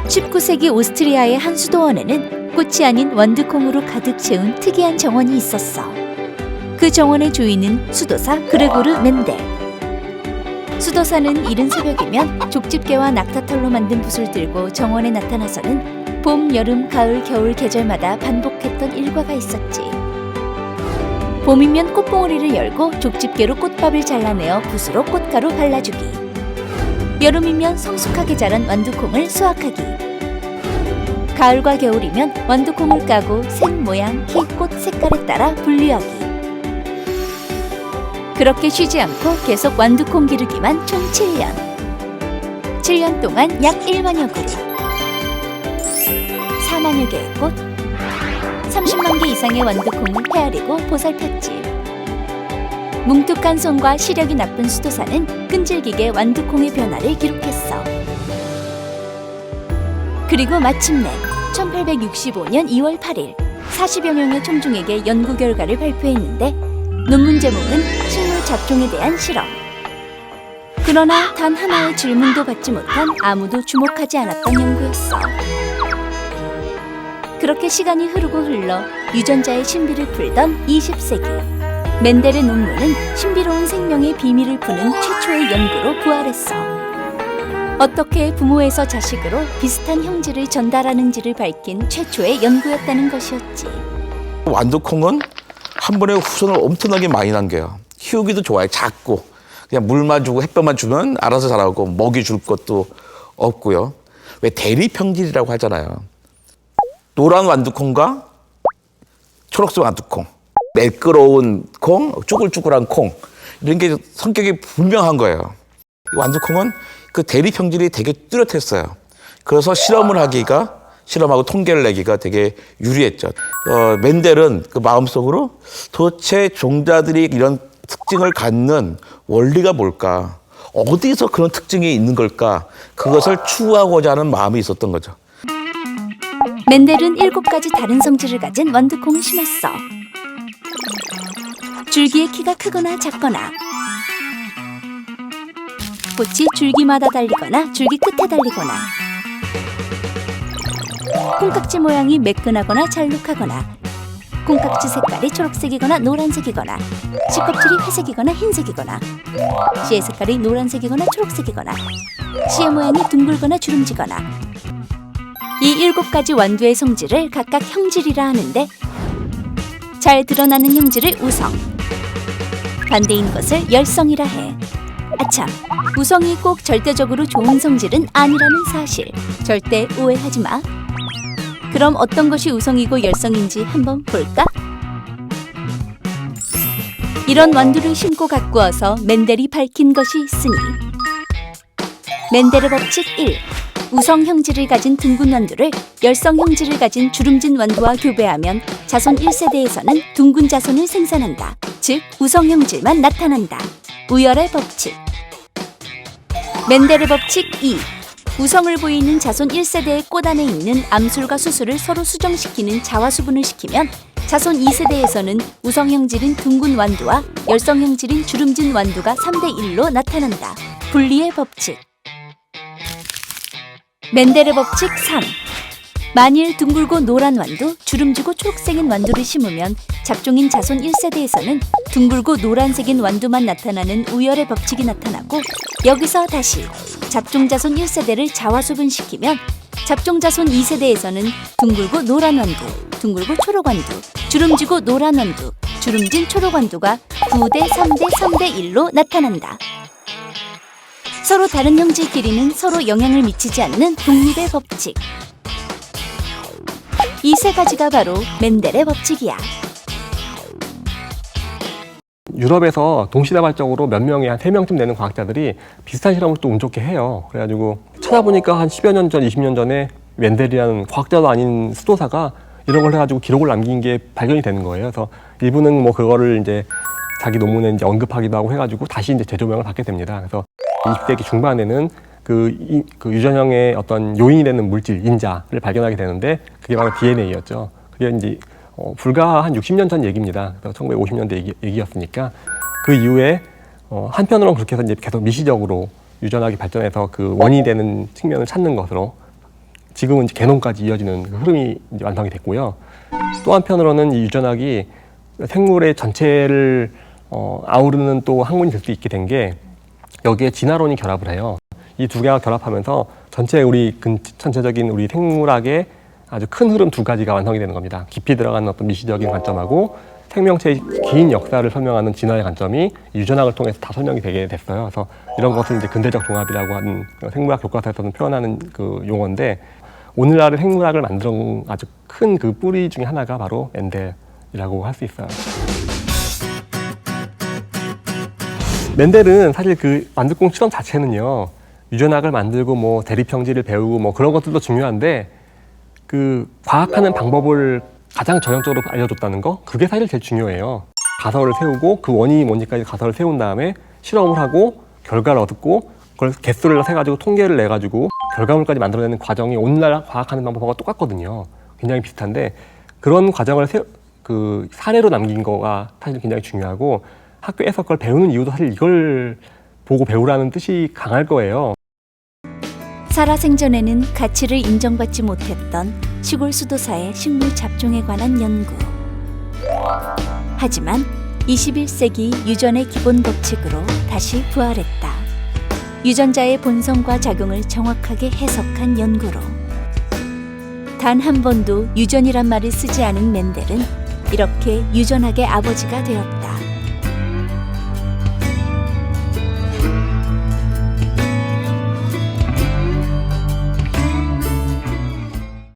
19세기 오스트리아의 한 수도원에는 꽃이 아닌 완두콩으로 가득 채운 특이한 정원이 있었어. 그 정원의 주인은 수도사 그레고르 멘델. 수도사는 이른 새벽이면 족집게와 낙타털로 만든 붓을 들고 정원에 나타나서는 봄, 여름, 가을, 겨울 계절마다 반복했던 일과가 있었지. 봄이면 꽃봉오리를 열고 족집게로 꽃밥을 잘라내어 붓으로 꽃가루 발라주기. 여름이면 성숙하게 자란 완두콩을 수확하기. 가을과 겨울이면 완두콩을 까고 색, 모양, 키, 꽃 색깔에 따라 분류하기. 그렇게 쉬지 않고 계속 완두콩 기르기만 총 7년. 7년 동안 약 1만여 그루, 4만여 개의 꽃, 30만 개 이상의 완두콩을 헤아리고 보살폈지. 뭉툭한 손과 시력이 나쁜 수도사는 끈질기게 완두콩의 변화를 기록했어. 그리고 마침내 1865년 2월 8일 40여 명의 총중에게 연구 결과를 발표했는데 논문 제목은 식물 잡종에 대한 실험. 그러나 단 하나의 질문도 받지 못한 아무도 주목하지 않았던 연구였어. 그렇게 시간이 흐르고 흘러 유전자의 신비를 풀던 20세기. 멘델의 논문은 신비로운 생명의 비밀을 푸는 최초의 연구로 부활했어. 어떻게 부모에서 자식으로 비슷한 형질을 전달하는지를 밝힌 최초의 연구였다는 것이었지. 완두콩은 한 번에 후손을 엄청나게 많이 남겨요. 키우기도 좋아요. 작고 그냥 물만 주고 햇볕만 주면 알아서 자라고 먹이 줄 것도 없고요. 왜 대립형질이라고 하잖아요. 노란 완두콩과 초록색 완두콩, 매끄러운 콩, 쭈글쭈글한 콩 이런 게 성격이 분명한 거예요. 완두콩은 그 대립형질이 되게 뚜렷했어요. 그래서 실험하고 통계를 내기가 되게 유리했죠. 멘델은 그 마음속으로 도대체 종자들이 이런 특징을 갖는 원리가 뭘까? 어디서 그런 특징이 있는 걸까? 그것을 추구하고자 하는 마음이 있었던 거죠. 멘델은 7가지 다른 성질을 가진 완두콩을 심었어. 줄기의 키가 크거나 작거나, 꽃이 줄기마다 달리거나 줄기 끝에 달리거나, 콩깍지 모양이 매끈하거나 잘록하거나, 콩깍지 색깔이 초록색이거나 노란색이거나, 씨껍질이 회색이거나 흰색이거나, 씨의 색깔이 노란색이거나 초록색이거나, 씨의 모양이 둥글거나 주름지거나. 이 7가지 완두의 성질을 각각 형질이라 하는데 잘 드러나는 형질을 우성, 반대인 것을 열성이라 해. 아참, 우성이 꼭 절대적으로 좋은 성질은 아니라는 사실 절대 오해하지 마. 그럼 어떤 것이 우성이고 열성인지 한번 볼까? 이런 완두를 심고 가꾸어서 멘델이 밝힌 것이 있으니. 멘델의 법칙 1. 우성 형질을 가진 둥근 완두를 열성 형질을 가진 주름진 완두와 교배하면 자손 1세대에서는 둥근 자손을 생산한다. 즉 우성 형질만 나타난다. 우열의 법칙. 멘델의 법칙 2. 우성을 보이는 자손 1세대의 꽃 안에 있는 암술과 수술을 서로 수정시키는 자화수분을 시키면 자손 2세대에서는 우성 형질인 둥근 완두와 열성 형질인 주름진 완두가 3대1로 나타난다. 분리의 법칙. 멘델의 법칙 3. 만일 둥글고 노란 완두, 주름지고 초록색인 완두를 심으면 잡종인 자손 1세대에서는 둥글고 노란색인 완두만 나타나는 우열의 법칙이 나타나고, 여기서 다시 잡종 자손 1세대를 자화수분시키면 잡종 자손 2세대에서는 둥글고 노란 완두, 둥글고 초록 완두, 주름지고 노란 완두, 주름진 초록 완두가 9대 3대 3대1로 나타난다. 서로 다른 형질 길이는 서로 영향을 미치지 않는 독립의 법칙. 이 3가지가 바로 멘델의 법칙이야. 유럽에서 동시다발적으로 몇 명이 한 3명쯤 되는 과학자들이 비슷한 실험을 또 운 좋게 해요. 그래가지고 찾아보니까 한 10여 년 전, 20년 전에 멘델이라는 과학자도 아닌 수도사가 이런 걸 해가지고 기록을 남긴 게 발견이 되는 거예요. 그래서 일부는 뭐 그거를 이제 자기 논문에 이제 언급하기도 하고 해가지고 다시 이제 재조명을 받게 됩니다. 그래서 20세기 중반에는 그 유전형의 어떤 요인이 되는 물질, 인자를 발견하게 되는데 그게 바로 DNA였죠. 그게 이제 불과 한 60년 전 얘기입니다. 1950년대 얘기였으니까 그 이후에 한편으로는 그렇게 해서 이제 계속 미시적으로 유전학이 발전해서 그 원인이 되는 측면을 찾는 것으로 지금은 이제 개놈까지 이어지는 그 흐름이 이제 완성이 됐고요. 또 한편으로는 이 유전학이 생물의 전체를 아우르는 또 학문이 될 수 있게 된 게 여기에 진화론이 결합을 해요. 이 두 개가 결합하면서 전체 전체적인 우리 생물학의 아주 큰 흐름 두 가지가 완성이 되는 겁니다. 깊이 들어가는 어떤 미시적인 관점하고 생명체의 긴 역사를 설명하는 진화의 관점이 유전학을 통해서 다 설명이 되게 됐어요. 그래서 이런 것을 이제 근대적 종합이라고 하는 생물학 교과서에서는 표현하는 그 용어인데 오늘날의 생물학을 만든 아주 큰 그 뿌리 중에 하나가 바로 멘델이라고 할 수 있어요. 멘델은 사실 그 만두콩 실험 자체는요, 유전학을 만들고 뭐 대립형질을 배우고 뭐 그런 것들도 중요한데 그 과학하는 방법을 가장 전형적으로 알려줬다는 거, 그게 사실 제일 중요해요. 가설을 세우고 그 원인이 뭔지까지 가설을 세운 다음에 실험을 하고 결과를 얻고 그걸 개수를 세가지고 통계를 내가지고 결과물까지 만들어내는 과정이 오늘날 과학하는 방법과 똑같거든요. 굉장히 비슷한데 그런 과정을 그 사례로 남긴 거가 사실 굉장히 중요하고 학교에서 그걸 배우는 이유도 사실 이걸 보고 배우라는 뜻이 강할 거예요. 살아생전에는 가치를 인정받지 못했던 시골 수도사의 식물 잡종에 관한 연구. 하지만 21세기 유전의 기본 법칙으로 다시 부활했다. 유전자의 본성과 작용을 정확하게 해석한 연구로. 단 한 번도 유전이란 말을 쓰지 않은 멘델은 이렇게 유전학의 아버지가 되었다.